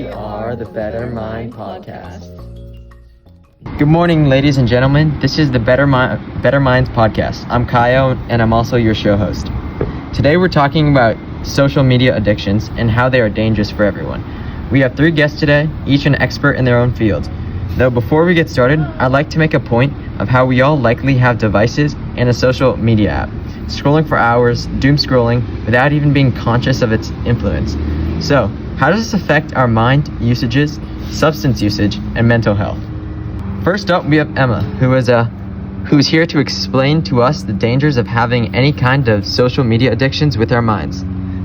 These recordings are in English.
We are the Better Mind Podcast. Good morning, ladies and gentlemen. This is the Better Minds Podcast. I'm Kaio, and I'm also your show host. Today we're talking about social media addictions and how they are dangerous for everyone. We have 3 guests today, each an expert in their own field. Though before we get started, I'd like to make a point of how we all likely have devices and a social media app, scrolling for hours, doom scrolling, without even being conscious of its influence. So, how does this affect our mind usages, substance usage, and mental health? First up, we have Emma, who's here to explain to us the dangers of having any kind of social media addictions with our minds.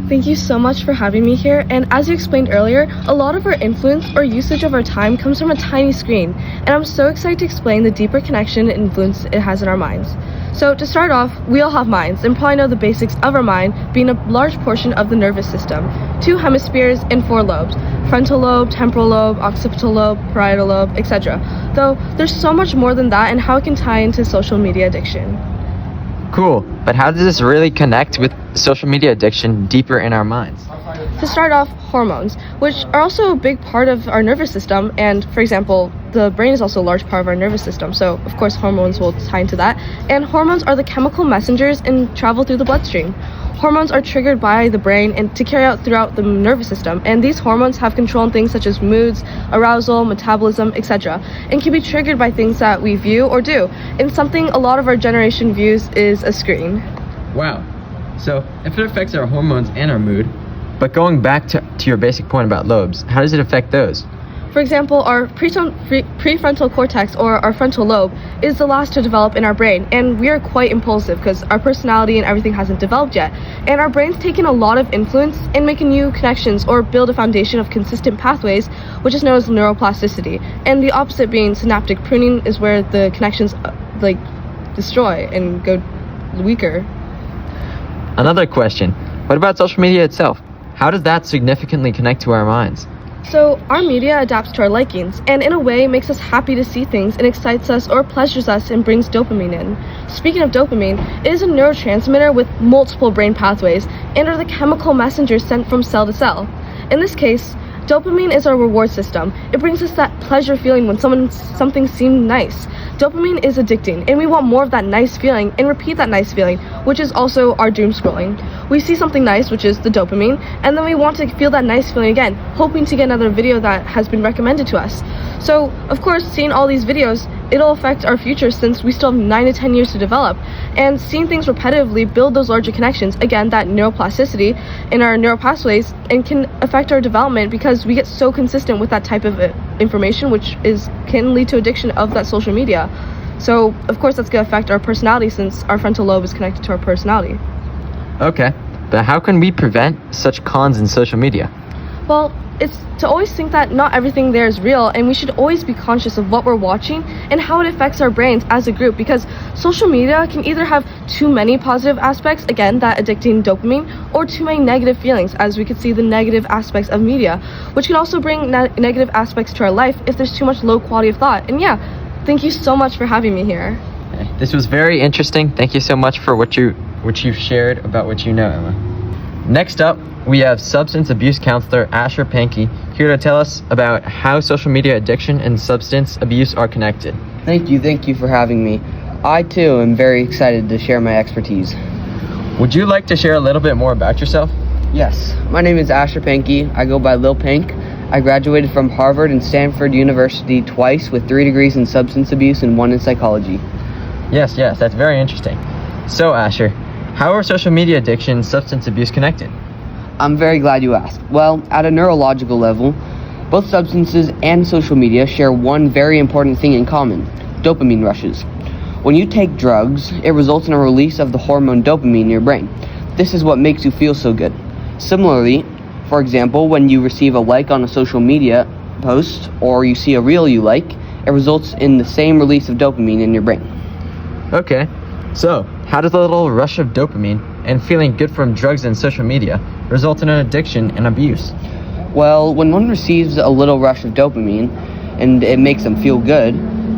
Thank you so much for having me here, and as you explained earlier, a lot of our influence or usage of our time comes from a tiny screen, and I'm so excited to explain the deeper connection and influence it has in our minds. So to start off, we all have minds, and probably know the basics of our mind being a large portion of the nervous system, 2 hemispheres and 4 lobes, frontal lobe, temporal lobe, occipital lobe, parietal lobe, etc. Though there's so much more than that and how it can tie into social media addiction. Cool, but how does this really connect with social media addiction deeper in our minds? To start off, hormones, which are also a big part of our nervous system, and for example, the brain is also a large part of our nervous system, so of course hormones will tie into that, and hormones are the chemical messengers and travel through the bloodstream. Hormones are triggered by the brain and to carry out throughout the nervous system, and these hormones have control on things such as moods, arousal, metabolism, etc., and can be triggered by things that we view or do, and something a lot of our generation views is a screen. Wow. So, if it affects our hormones and our mood, but going back to your basic point about lobes, how does it affect those? For example, our prefrontal cortex, or our frontal lobe, is the last to develop in our brain, and we are quite impulsive because our personality and everything hasn't developed yet, and our brain's taken a lot of influence in making new connections or build a foundation of consistent pathways, which is known as neuroplasticity, and the opposite being synaptic pruning is where the connections destroy and go weaker. Another question, what about social media itself? How does that significantly connect to our minds? So our media adapts to our likings and in a way makes us happy to see things and excites us or pleasures us and brings dopamine in. Speaking of dopamine, it is a neurotransmitter with multiple brain pathways and are the chemical messengers sent from cell to cell. In this case, dopamine is our reward system. It brings us that pleasure feeling when something seemed nice. Dopamine is addicting, and we want more of that nice feeling and repeat that nice feeling, which is also our doom scrolling. We see something nice, which is the dopamine, and then we want to feel that nice feeling again, hoping to get another video that has been recommended to us. So, of course, seeing all these videos, it'll affect our future since we still have 9 to 10 years to develop. And seeing things repetitively build those larger connections, again, that neuroplasticity in our neural pathways, and can affect our development because we get so consistent with that type of information, which can lead to addiction of that social media. So, of course, that's going to affect our personality since our frontal lobe is connected to our personality. Okay, but how can we prevent such cons in social media? Well, it's to always think that not everything there is real, and we should always be conscious of what we're watching and how it affects our brains as a group, because social media can either have too many positive aspects, again, that addicting dopamine, or too many negative feelings, as we could see the negative aspects of media, which can also bring negative aspects to our life if there's too much low quality of thought. And yeah, thank you so much for having me here. This was very interesting. Thank you so much for what you've shared about what you know, Emma. Next up, we have substance abuse counselor Asher Pankey here to tell us about how social media addiction and substance abuse are connected. Thank you for having me. I too am very excited to share my expertise. Would you like to share a little bit more about yourself? Yes, my name is Asher Pankey. I go by Lil Pank. I graduated from Harvard and Stanford University twice with 3 degrees in substance abuse and 1 in psychology. Yes, that's very interesting. So Asher, how are social media addiction and substance abuse connected? I'm very glad you asked. Well, at a neurological level, both substances and social media share one very important thing in common: dopamine rushes. When you take drugs, it results in a release of the hormone dopamine in your brain. This is what makes you feel so good. Similarly, for example, when you receive a like on a social media post or you see a reel you like, it results in the same release of dopamine in your brain. Okay, so how does a little rush of dopamine and feeling good from drugs and social media result in an addiction and abuse? Well, when one receives a little rush of dopamine and it makes them feel good,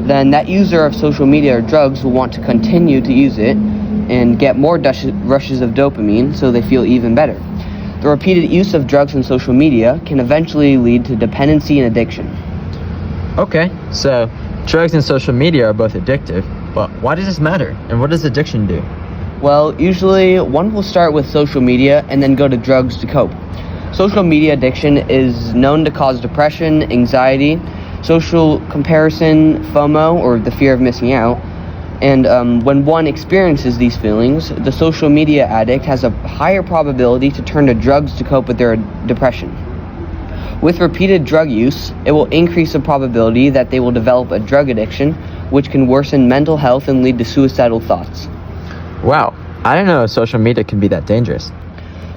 then that user of social media or drugs will want to continue to use it and get more rushes of dopamine so they feel even better. The repeated use of drugs and social media can eventually lead to dependency and addiction. Okay, so drugs and social media are both addictive, but why does this matter? And what does addiction do? Well, usually one will start with social media and then go to drugs to cope. Social media addiction is known to cause depression, anxiety, social comparison, FOMO, or the fear of missing out. And when one experiences these feelings, the social media addict has a higher probability to turn to drugs to cope with their depression. With repeated drug use, it will increase the probability that they will develop a drug addiction, which can worsen mental health and lead to suicidal thoughts. Wow, I didn't know social media can be that dangerous.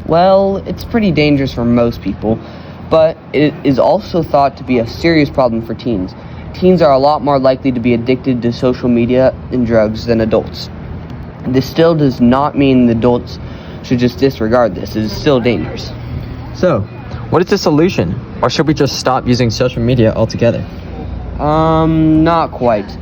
Well, it's pretty dangerous for most people, but it is also thought to be a serious problem for teens. Teens are a lot more likely to be addicted to social media and drugs than adults. This still does not mean the adults should just disregard this. It is still dangerous. So, what is the solution? Or should we just stop using social media altogether? Not quite.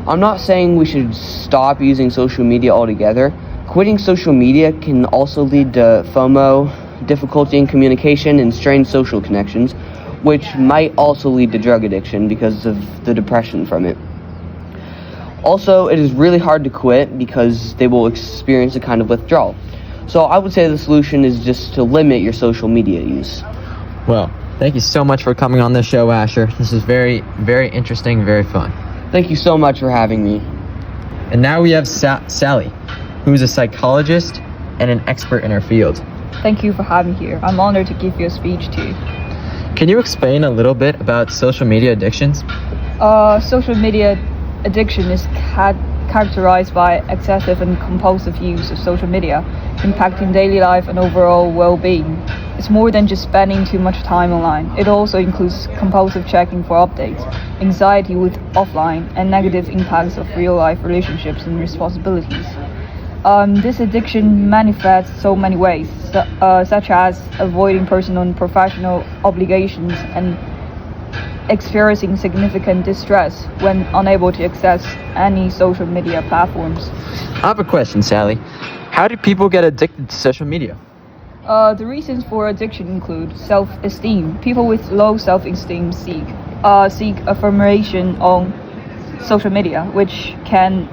I'm not saying we should stop using social media altogether. Quitting social media can also lead to FOMO, difficulty in communication, and strained social connections, which might also lead to drug addiction because of the depression from it. Also, it is really hard to quit because they will experience a kind of withdrawal. So I would say the solution is just to limit your social media use. Well, thank you so much for coming on the show, Asher. This is very, very interesting, very fun. Thank you so much for having me. And now we have Sally, who is a psychologist and an expert in her field. Thank you for having me here. I'm honored to give you a speech too. Can you explain a little bit about social media addictions? Social media addiction is characterized by excessive and compulsive use of social media, impacting daily life and overall well-being. It's more than just spending too much time online. It also includes compulsive checking for updates, anxiety with offline, and negative impacts of real-life relationships and responsibilities. This addiction manifests so many ways, such as avoiding personal and professional obligations and experiencing significant distress when unable to access any social media platforms. I have a question, Sally. How do people get addicted to social media? The reasons for addiction include self-esteem. People with low self-esteem seek affirmation on social media, which can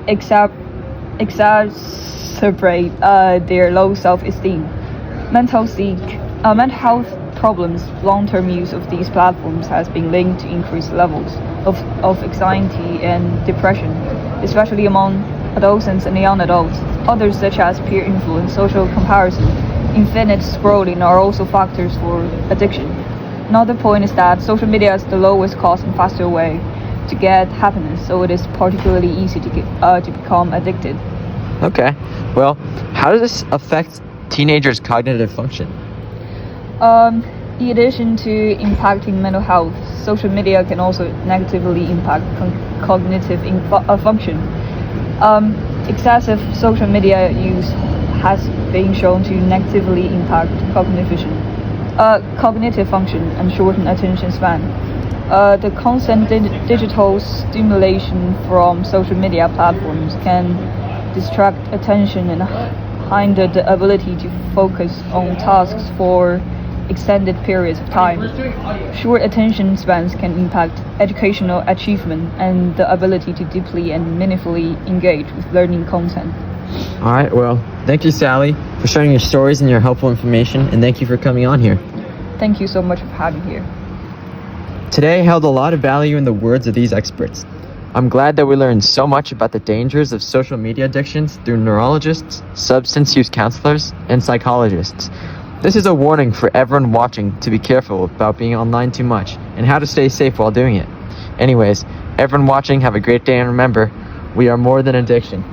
exacerbate their low self-esteem. Mental health problems. Long-term use of these platforms has been linked to increased levels of anxiety and depression, especially among adolescents and young adults. Others, such as peer influence, social comparison, infinite scrolling, are also factors for addiction. Another point is that social media is the lowest cost and faster way to get happiness, so it is particularly easy to become addicted. Okay. Well, how does this affect teenagers' cognitive function? In addition to impacting mental health, social media can also negatively impact cognitive function. Excessive social media use has been shown to negatively impact cognitive function and shorten attention span. The constant digital stimulation from social media platforms can distract attention and hinder the ability to focus on tasks for extended periods of time. Short attention spans can impact educational achievement and the ability to deeply and meaningfully engage with learning content. All right, well, thank you, Sally, for sharing your stories and your helpful information, and thank you for coming on here. Thank you so much for having me here. Today held a lot of value in the words of these experts. I'm glad that we learned so much about the dangers of social media addictions through neurologists, substance use counselors, and psychologists. This is a warning for everyone watching to be careful about being online too much and how to stay safe while doing it. Anyways, everyone watching, have a great day, and remember, we are more than addiction.